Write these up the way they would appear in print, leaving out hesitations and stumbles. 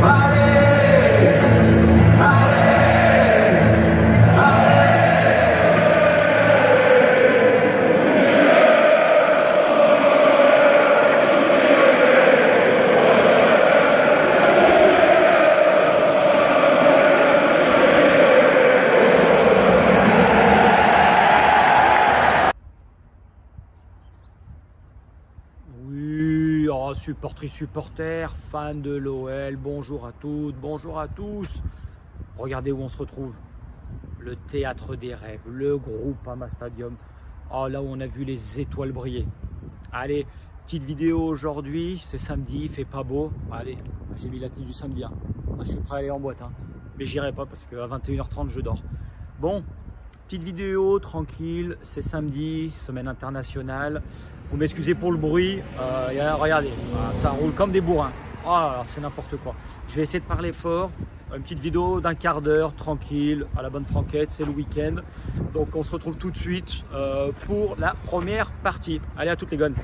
Oui, oh, supporters, fans de l'OL, bonjour à toutes, bonjour à tous. Regardez où on se retrouve. Le théâtre des rêves, le Groupama Stadium. Oh, là où on a vu les étoiles briller. Allez, petite vidéo aujourd'hui, c'est samedi, il fait pas beau. Allez, j'ai mis la tenue du samedi. Hein. Je suis prêt à aller en boîte, hein. Mais j'irai pas parce qu'à 21h30 je dors. Bon, petite vidéo tranquille, c'est samedi, semaine internationale. Vous m'excusez pour le bruit, regardez, ça roule comme des bourrins. Oh, c'est n'importe quoi. Je vais essayer de parler fort. Une petite vidéo d'un quart d'heure, tranquille, à la bonne franquette, c'est le week-end. Donc on se retrouve tout de suite pour la première partie. Allez, à toutes les gonnes.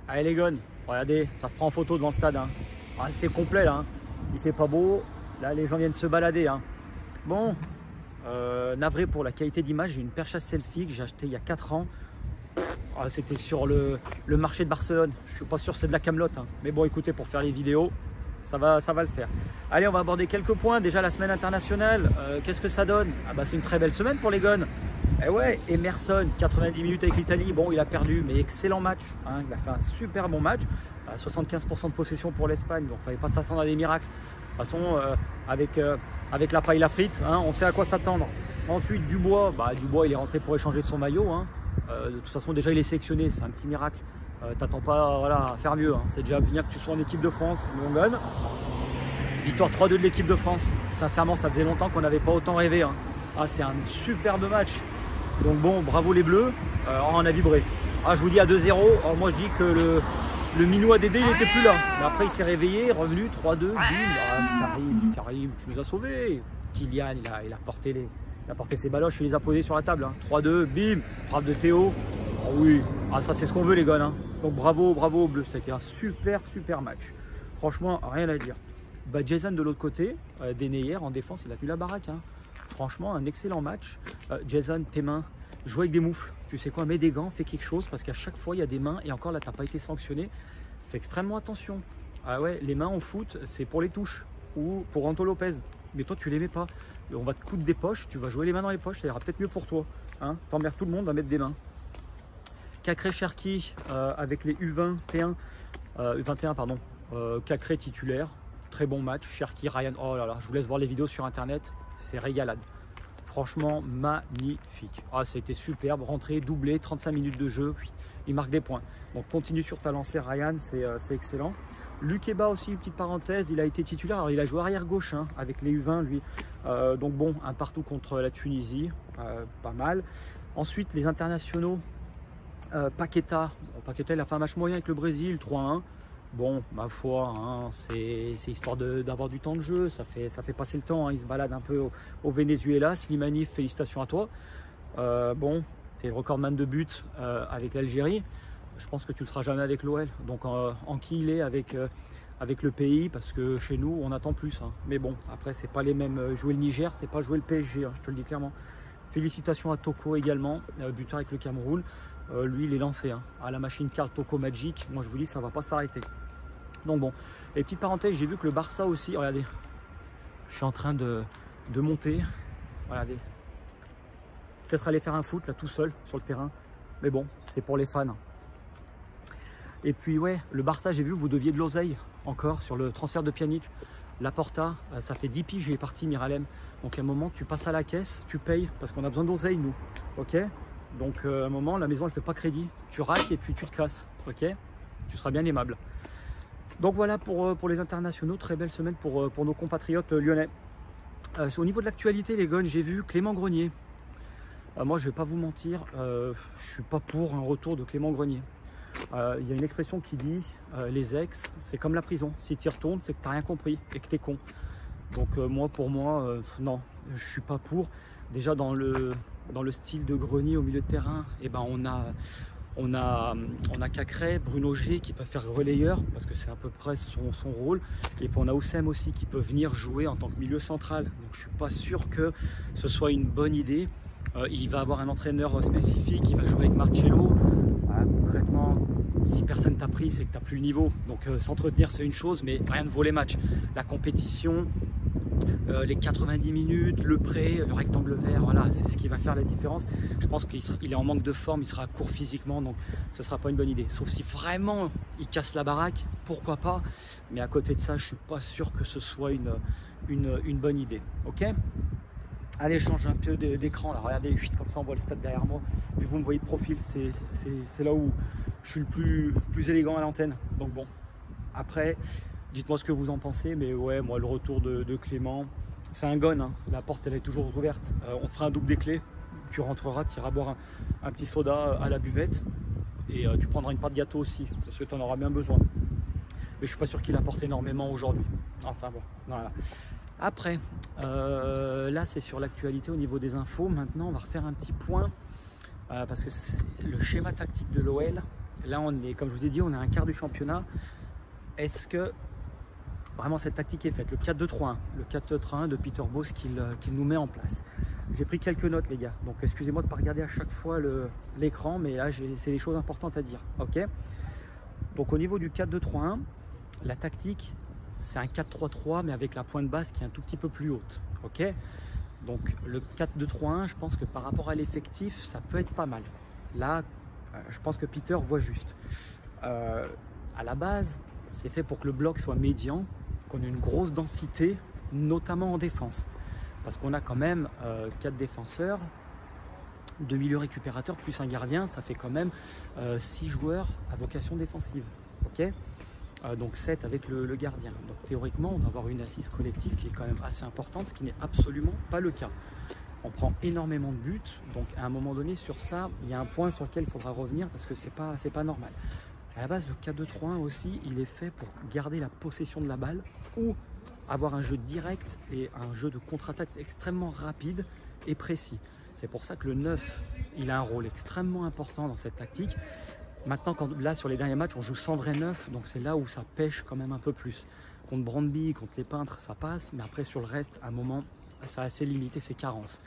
Allez les gones, regardez, ça se prend en photo devant le stade. Hein. Ah, c'est complet là, hein. Il fait pas beau, là les gens viennent se balader. Hein. Bon, navré pour la qualité d'image, j'ai une perche à selfie que j'ai acheté il y a 4 ans. C'était sur le marché de Barcelone, je suis pas sûr c'est de la camelote. Hein. Mais bon écoutez, pour faire les vidéos, ça va le faire. Allez, on va aborder quelques points. Déjà la semaine internationale, qu'est-ce que ça donne? C'est une très belle semaine pour les gones. Et ouais, Emerson, 90 minutes avec l'Italie, bon il a perdu, mais excellent match, hein. Il a fait un super bon match, 75% de possession pour l'Espagne, donc il ne fallait pas s'attendre à des miracles. De toute façon, avec la paille la frite, hein, on sait à quoi s'attendre. Ensuite Dubois, Dubois il est rentré pour échanger de son maillot, hein. De toute façon déjà il est sélectionné, c'est un petit miracle. T'attends pas à faire mieux, hein. C'est déjà bien que tu sois en équipe de France, mais on gagne. Victoire 3-2 de l'équipe de France, sincèrement ça faisait longtemps qu'on n'avait pas autant rêvé, hein. C'est un superbe match. Donc bon, bravo les Bleus, on a vibré. Je vous dis à 2-0, moi je dis que le minou à Dédé il n'était plus là. Mais après il s'est réveillé, revenu, 3-2, bim, Karim, tu nous as sauvés. Kylian, il a porté ses baloches, il les a posés sur la table. Hein. 3-2, bim, frappe de Théo. Oui, ça c'est ce qu'on veut les gars. Hein. Donc bravo aux Bleus, ça a été un super match. Franchement, rien à dire. Jason de l'autre côté, Denayer en défense, il a tenu la baraque. Hein. Franchement, un excellent match. Jason, tes mains, joue avec des moufles. Tu sais quoi, mets des gants, fais quelque chose parce qu'à chaque fois, il y a des mains et encore là, tu n'as pas été sanctionné. Fais extrêmement attention. Ah ouais, les mains en foot, c'est pour les touches ou pour Anto Lopez. Mais toi, tu les mets pas. On va te coudre des poches, tu vas jouer les mains dans les poches, ça ira peut-être mieux pour toi. Hein, t'emmerdes tout le monde à mettre des mains. Cacré Cherki avec les U21, pardon. Cacré titulaire, très bon match. Cherki, Ryan, oh là là, je vous laisse voir les vidéos sur internet. C'est régalade. Franchement, magnifique. C'était superbe. Rentrée, doublé, 35 minutes de jeu. Il marque des points. Donc, continue sur ta lancée, Ryan. C'est excellent. Lukeba aussi, petite parenthèse. Il a été titulaire. Alors, il a joué arrière gauche hein, avec les U20, lui. Donc, bon, un partout contre la Tunisie. Pas mal. Ensuite, les internationaux. Paqueta. Paqueta, il a fait un match moyen avec le Brésil, 3-1. Bon, ma foi, hein, c'est histoire d'avoir du temps de jeu, ça fait passer le temps, hein, il se balade un peu au Venezuela. Slimani, félicitations à toi. Bon, tu es le recordman de buts avec l'Algérie, je pense que tu ne le seras jamais avec l'OL. Donc en qui il est avec le pays, parce que chez nous, on attend plus. Hein. Mais bon, après, c'est pas les mêmes. Jouer le Niger, c'est pas jouer le PSG, hein, je te le dis clairement. Félicitations à Toko également, buteur avec le Cameroun. Lui, il est lancé hein, à la machine carte Toko Magic. Moi, je vous dis, ça ne va pas s'arrêter. Donc bon, et petite parenthèse, j'ai vu que le Barça aussi, regardez, je suis en train de monter, regardez, peut-être aller faire un foot là tout seul sur le terrain, mais bon, c'est pour les fans. Et puis ouais, le Barça, j'ai vu que vous deviez de l'oseille encore sur le transfert de Pjanic. Laporta, ça fait 10 piges, il est parti Miralem, donc à un moment tu passes à la caisse, tu payes, parce qu'on a besoin d'oseille nous, ok? Donc à un moment, la maison elle fait pas crédit, tu raques et puis tu te casses, ok? Tu seras bien aimable. Donc voilà pour les internationaux, très belle semaine pour nos compatriotes lyonnais. Au niveau de l'actualité les gones, j'ai vu Clément Grenier. Moi, je vais pas vous mentir, je suis pas pour un retour de Clément Grenier. Il y a une expression qui dit les ex, c'est comme la prison. Si tu y retournes, c'est que tu n'as rien compris et que tu es con. Donc moi, pour moi, non, je suis pas pour. Déjà dans le style de Grenier au milieu de terrain, eh ben, on a Cacré, Bruno G qui peut faire relayeur parce que c'est à peu près son rôle. Et puis on a Oussem aussi qui peut venir jouer en tant que milieu central. Donc je suis pas sûr que ce soit une bonne idée. Il va avoir un entraîneur spécifique, il va jouer avec Marcello. Concrètement, si personne t'a pris, c'est que tu n'as plus le niveau. Donc s'entretenir, c'est une chose, mais rien ne vaut les matchs. La compétition, les 90 minutes, le prêt, le rectangle vert, voilà, c'est ce qui va faire la différence. Je pense qu'il est en manque de forme, il sera court physiquement, donc ce ne sera pas une bonne idée. Sauf si vraiment il casse la baraque, pourquoi pas. Mais à côté de ça, je ne suis pas sûr que ce soit une bonne idée. Ok ? Allez, je change un peu d'écran là, regardez, comme ça on voit le stade derrière moi. Mais vous me voyez de profil, c'est là où je suis le plus élégant à l'antenne. Donc bon, après, dites-moi ce que vous en pensez. Mais ouais, moi le retour de Clément, c'est un gun, hein. La porte elle est toujours ouverte. On fera un double des clés, tu rentreras, tu iras boire un petit soda à la buvette. Et tu prendras une part de gâteau aussi, parce que tu en auras bien besoin. Mais je suis pas sûr qu'il apporte énormément aujourd'hui. Enfin bon, voilà. Après, là c'est sur l'actualité au niveau des infos. Maintenant on va refaire un petit point parce que le schéma tactique de l'OL, là on est, comme je vous ai dit, on est à un quart du championnat. Est-ce que vraiment cette tactique est faite? Le 4-2-3-1, le 4-2-3-1 de Peter Bosz qu'il nous met en place. J'ai pris quelques notes les gars, donc excusez-moi de ne pas regarder à chaque fois l'écran, mais là c'est des choses importantes à dire. Ok, donc au niveau du 4-2-3-1, la tactique, c'est un 4-3-3 mais avec la pointe basse qui est un tout petit peu plus haute. Ok, donc le 4-2-3-1, je pense que par rapport à l'effectif, ça peut être pas mal. Là, je pense que Peter voit juste. À la base, c'est fait pour que le bloc soit médian, qu'on ait une grosse densité, notamment en défense. Parce qu'on a quand même 4 défenseurs, 2 milieux récupérateurs plus un gardien, ça fait quand même 6 joueurs à vocation défensive. Ok, donc 7 avec le gardien. Donc théoriquement, on doit avoir une assise collective qui est quand même assez importante, ce qui n'est absolument pas le cas. On prend énormément de buts, donc à un moment donné sur ça, il y a un point sur lequel il faudra revenir parce que c'est pas normal. À la base, le 4-2-3-1 aussi, il est fait pour garder la possession de la balle ou avoir un jeu direct et un jeu de contre-attaque extrêmement rapide et précis. C'est pour ça que le 9, il a un rôle extrêmement important dans cette tactique. Maintenant, là, sur les derniers matchs, on joue sans vrai 9, donc c'est là où ça pêche quand même un peu plus. Contre Brandby, contre les Peintres, ça passe, mais après, sur le reste, à un moment, ça a assez limité ses carences.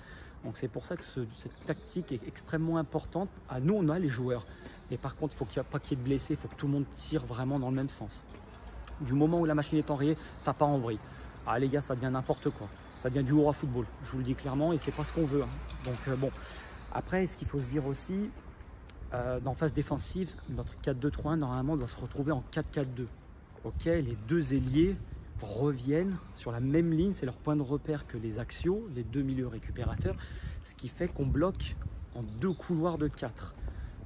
Donc c'est pour ça que cette tactique est extrêmement importante. À nous, on a les joueurs. Mais par contre, il faut qu'il n'y ait pas qu'il y ait de blessés, il faut que tout le monde tire vraiment dans le même sens. Du moment où la machine est enrayée, ça part en vrille. Ah les gars, ça devient n'importe quoi. Ça devient du hurrah football, je vous le dis clairement, et c'est pas ce qu'on veut. Hein. Donc bon, après, ce qu'il faut se dire aussi, dans phase défensive, notre 4-2-3-1, normalement, doit se retrouver en 4-4-2. Ok, les deux ailiers reviennent sur la même ligne, c'est leur point de repère que les axiaux, les deux milieux récupérateurs, ce qui fait qu'on bloque en 2 couloirs de 4.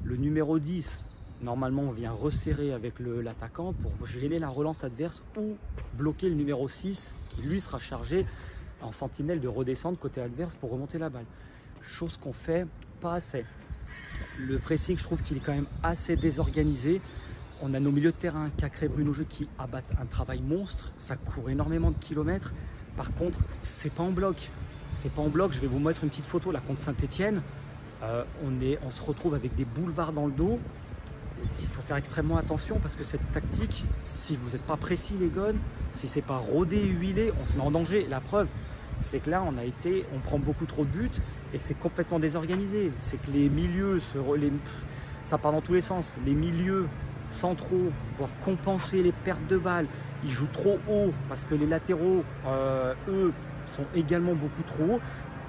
Le numéro 10, normalement, on vient resserrer avec l'attaquant pour gêner la relance adverse ou bloquer le numéro 6 qui lui sera chargé en sentinelle de redescendre côté adverse pour remonter la balle. Chose qu'on fait pas assez. Le pressing, je trouve qu'il est quand même assez désorganisé. On a nos milieux de terrain, Cacré, Bruno G qui abattent un travail monstre. Ça court énormément de kilomètres. Par contre, c'est pas en bloc. C'est pas en bloc. Je vais vous mettre une petite photo là contre Saint-Etienne. On se retrouve avec des boulevards dans le dos. Il faut faire extrêmement attention parce que cette tactique, si vous n'êtes pas précis les gones, si c'est pas rodé et huilé, on se met en danger. La preuve, c'est que là, on prend beaucoup trop de buts et que c'est complètement désorganisé. C'est que les milieux, ça part dans tous les sens. Les milieux centraux doivent compenser les pertes de balles. Ils jouent trop haut parce que les latéraux, eux, sont également beaucoup trop hauts.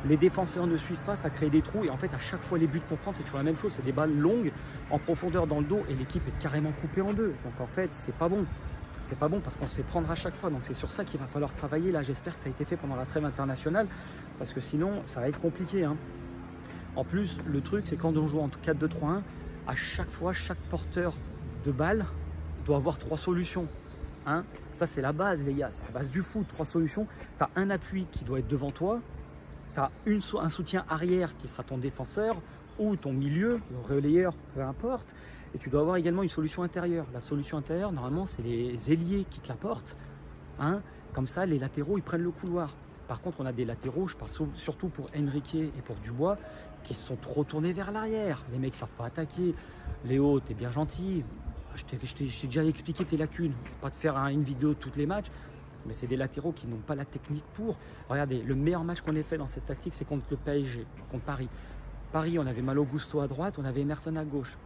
Les défenseurs ne suivent pas, ça crée des trous et en fait à chaque fois les buts qu'on prend c'est toujours la même chose, c'est des balles longues en profondeur dans le dos et l'équipe est carrément coupée en deux. Donc en fait c'est pas bon. C'est pas bon parce qu'on se fait prendre à chaque fois. Donc c'est sur ça qu'il va falloir travailler. Là j'espère que ça a été fait pendant la trêve internationale parce que sinon ça va être compliqué. Hein. En plus le truc c'est quand on joue en 4-2-3-1, à chaque fois chaque porteur de balle doit avoir 3 solutions. Hein. Ça c'est la base les gars, c'est la base du foot, 3 solutions. Tu as un appui qui doit être devant toi. tu as un soutien arrière qui sera ton défenseur ou ton milieu, le relayeur, peu importe. Et tu dois avoir également une solution intérieure. La solution intérieure, normalement, c'est les ailiers qui te l'apportent. Hein. Comme ça, les latéraux, ils prennent le couloir. Par contre, on a des latéraux, je parle surtout pour Enrique et pour Dubois, qui se sont trop tournés vers l'arrière. Les mecs ne savent pas attaquer. Léo, t'es bien gentil. Je t'ai déjà expliqué tes lacunes. Pas te faire une vidéo de tous les matchs. Mais c'est des latéraux qui n'ont pas la technique pour. Regardez, le meilleur match qu'on ait fait dans cette tactique, c'est contre le PSG, contre Paris. Paris, on avait Malo Gusto à droite, on avait Emerson à gauche.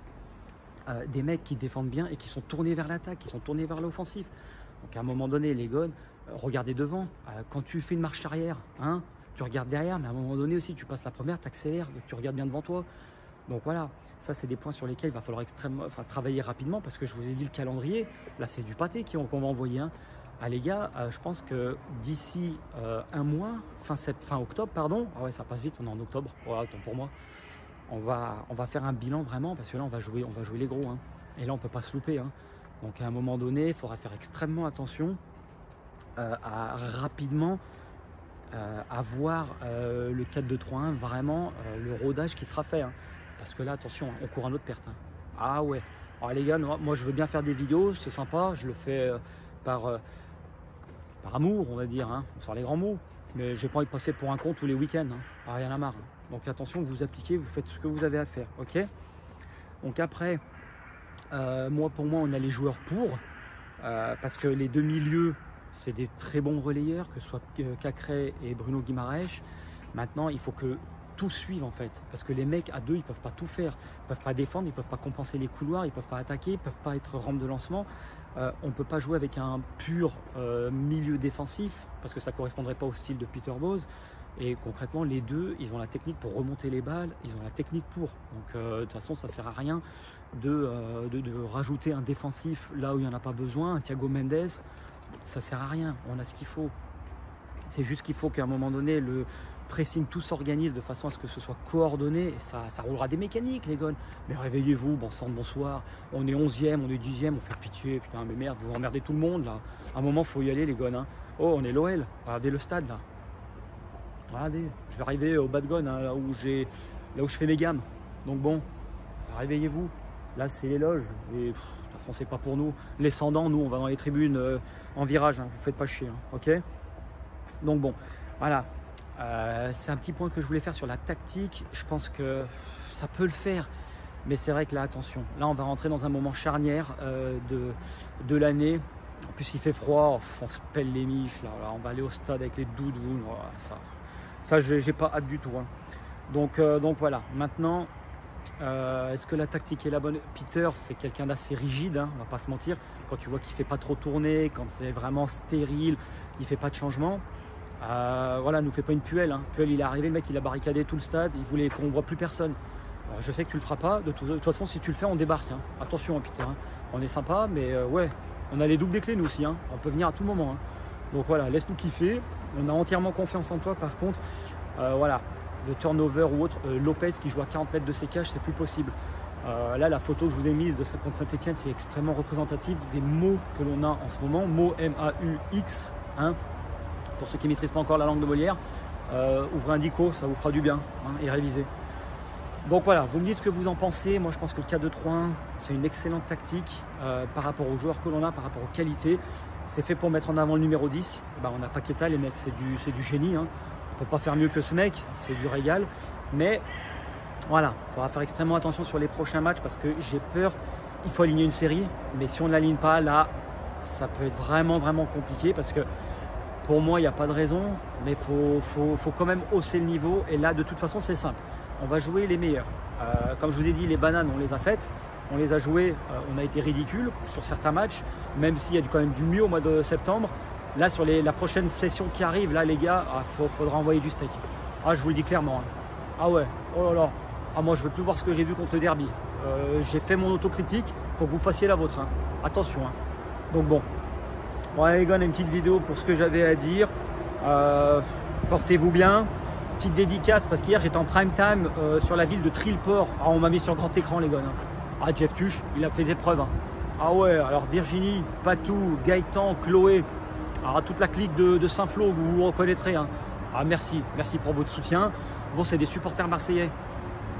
Des mecs qui défendent bien et qui sont tournés vers l'attaque, qui sont tournés vers l'offensif. Donc à un moment donné, les gars, regardez devant. Quand tu fais une marche arrière, hein, tu regardes derrière, mais à un moment donné aussi, tu passes la première, tu accélères, tu regardes bien devant toi. Donc voilà, ça c'est des points sur lesquels il va falloir travailler rapidement parce que je vous ai dit le calendrier, là c'est du pâté qu'on va envoyer. Hein. Ah les gars, je pense que d'ici un mois, fin octobre, pardon, ah ouais ça passe vite, on est en octobre, voilà, autant pour moi, on va faire un bilan vraiment parce que là on va jouer les gros. Hein. Et là on ne peut pas se louper. Hein. Donc à un moment donné, il faudra faire extrêmement attention à rapidement avoir le 4-2-3-1, vraiment le rodage qui sera fait. Hein. Parce que là, attention, on court à notre perte. Hein. Ah ouais. Alors les gars, moi je veux bien faire des vidéos, c'est sympa, je le fais par amour, on va dire. Hein. On sort les grands mots. Mais j'ai pas envie de passer pour un con tous les week-ends. Hein. Ah, rien à marre. Hein. Donc attention, vous appliquez, vous faites ce que vous avez à faire. Ok. Donc après, pour moi, on a les joueurs pour. Parce que les deux milieux, c'est des très bons relayeurs, que ce soit Cacré et Bruno Guimaraes. Maintenant, il faut que tout suive en fait. Parce que les mecs à deux, ils ne peuvent pas tout faire. Ils ne peuvent pas défendre, ils ne peuvent pas compenser les couloirs, ils ne peuvent pas attaquer, ils ne peuvent pas être rampe de lancement. On ne peut pas jouer avec un pur milieu défensif parce que ça ne correspondrait pas au style de Peter Bosz. Et concrètement, les deux, ils ont la technique pour remonter les balles, ils ont la technique pour. Donc de toute façon, ça ne sert à rien de rajouter un défensif là où il n'y en a pas besoin, un Thiago Mendes, ça ne sert à rien, on a ce qu'il faut. C'est juste qu'il faut qu'à un moment donné, le pressing, tout s'organise de façon à ce que ce soit coordonné et ça roulera des mécaniques les gars. Mais réveillez-vous, bon sang de bonsoir, on est 11e, on est 10e, on fait pitié, putain mais merde, vous emmerdez tout le monde là. À un moment, il faut y aller les gars. Hein. Oh, on est l'OL, regardez le stade là. Regardez, je vais arriver au Badgone, hein, là où je fais mes gammes. Donc bon, réveillez-vous. Là, c'est les loges. Et, de toute façon, c'est pas pour nous. Les Cendants, nous, on va dans les tribunes en virage. Hein, vous faites pas chier. Hein, ok. Donc bon, voilà. C'est un petit point que je voulais faire sur la tactique. Je pense que ça peut le faire. Mais c'est vrai que là, attention. Là, on va rentrer dans un moment charnière de l'année. En plus, il fait froid. On se pèle les miches. Là, on va aller au stade avec les doudous. Voilà, ça j'ai pas hâte du tout. Hein. Donc voilà. Maintenant, est-ce que la tactique est la bonne? Peter, c'est quelqu'un d'assez rigide, hein, on va pas se mentir. Quand tu vois qu'il fait pas trop tourner, quand c'est vraiment stérile, il fait pas de changement. Voilà, nous fait pas une Puel. Hein. Puel, il est arrivé, le mec, il a barricadé tout le stade. Il voulait qu'on voit plus personne. Je sais que tu le feras pas. De toute façon, si tu le fais, on débarque. Hein. Attention, hein, Peter. Hein. On est sympa, mais ouais, on a les doubles des clés nous aussi. Hein. On peut venir à tout moment. Hein. Donc voilà, laisse-nous kiffer. On a entièrement confiance en toi. Par contre, voilà, de turnover ou autre, Lopez qui joue à 40 mètres de ses cages, c'est plus possible. Là, la photo que je vous ai mise contre Saint-Etienne, c'est extrêmement représentatif des mots que l'on a en ce moment. Mots M-A-U-X. Hein. Pour ceux qui ne maîtrisent pas encore la langue de Molière, ouvrez un dico, ça vous fera du bien, hein, et révisez. Donc voilà, vous me dites ce que vous en pensez. Moi, je pense que le 4-2-3-1, c'est une excellente tactique par rapport aux joueurs que l'on a, par rapport aux qualités. C'est fait pour mettre en avant le numéro 10. Ben, on a Paqueta, les mecs, c'est du génie. Hein. On ne peut pas faire mieux que ce mec, c'est du régal. Mais voilà, il faudra faire extrêmement attention sur les prochains matchs parce que j'ai peur. Il faut aligner une série, mais si on ne l'aligne pas, là, ça peut être vraiment, vraiment compliqué parce que pour moi, il n'y a pas de raison, mais il faut quand même hausser le niveau. Et là, de toute façon, c'est simple. On va jouer les meilleurs. Comme je vous ai dit, les bananes, on les a faites. On les a jouées, on a été ridicule sur certains matchs, même s'il y a quand même du mieux au mois de septembre. Là, sur la prochaine session qui arrive, là, les gars, faudra envoyer du steak. Ah, je vous le dis clairement. Hein. Ah ouais, oh là là. Ah, moi, je veux plus voir ce que j'ai vu contre le derby. J'ai fait mon autocritique. Il faut que vous fassiez la vôtre. Hein. Attention. Hein. Donc bon. Bon, allez, les gars, une petite vidéo pour ce que j'avais à dire. Portez-vous bien. Petite dédicace parce qu'hier, j'étais en prime time sur la ville de Trillport. Ah, on m'a mis sur grand écran, les gars. Hein. Ah, Jeff Tuch, il a fait des preuves. Hein. Ah ouais, alors Virginie, Patou, Gaëtan, Chloé. Alors toute la clique de Saint-Flour, vous vous reconnaîtrez. Hein. Ah, merci pour votre soutien. Bon, c'est des supporters marseillais.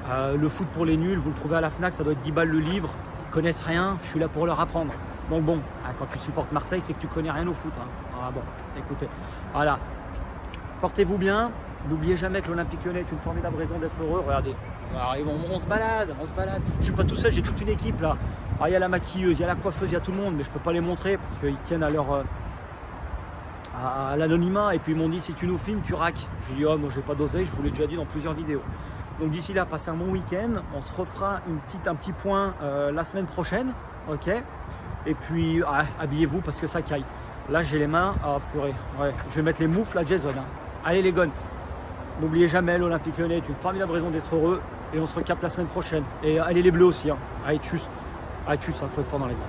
Le foot pour les nuls, vous le trouvez à la Fnac, ça doit être 10 balles le livre. Ils connaissent rien, je suis là pour leur apprendre. Donc bon, quand tu supportes Marseille, c'est que tu connais rien au foot. Hein. Ah bon, écoutez, voilà. Portez-vous bien. N'oubliez jamais que l'Olympique Lyonnais est une formidable raison d'être heureux. Regardez, on se balade, on se balade. Je suis pas tout seul, j'ai toute une équipe là. Il y a la maquilleuse, il y a la coiffeuse, il y a tout le monde, mais je peux pas les montrer parce qu'ils tiennent à leur à l'anonymat. Et puis ils m'ont dit si tu nous filmes, tu raques. J'ai dit oh moi j'ai pas d'oseille, je vous l'ai déjà dit dans plusieurs vidéos. Donc d'ici là, passez un bon week-end. On se refera un petit point la semaine prochaine, ok. Et puis habillez-vous parce que ça caille. Là j'ai les mains, purée, ouais. Je vais mettre les moufles à Jason. Hein. Allez les gones. N'oubliez jamais, l'Olympique Lyonnais est une formidable raison d'être heureux. Et on se recapte la semaine prochaine. Et allez les bleus aussi. Hein. Allez, tchuss. Allez, tchuss, faut être fort dans les gars.